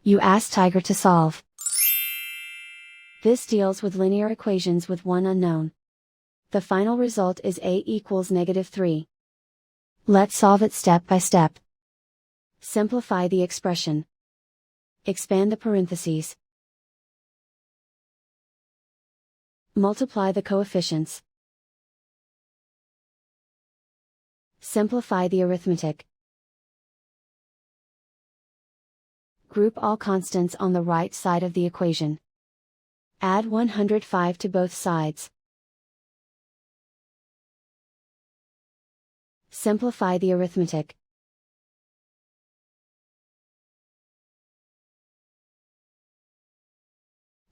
You ask Tiger to solve. This deals with linear equations with one unknown. The final result is a equals -3. Let's solve it step by step. Simplify the expression. Expand the parentheses. Multiply the coefficients. Simplify the arithmetic. Group all constants on the right side of the equation. Add 105 to both sides. Simplify the arithmetic.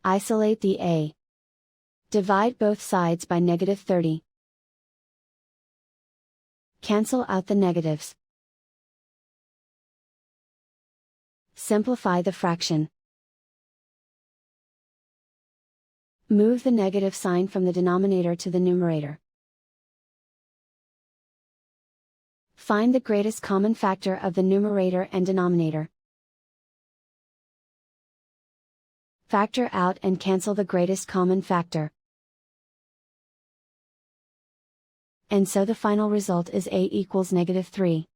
Isolate the a. Divide both sides by -30. Cancel out the negatives. Simplify the fraction. Move the negative sign from the denominator to the numerator. Find the greatest common factor of the numerator and denominator. Factor out and cancel the greatest common factor. And so the final result is a equals -3.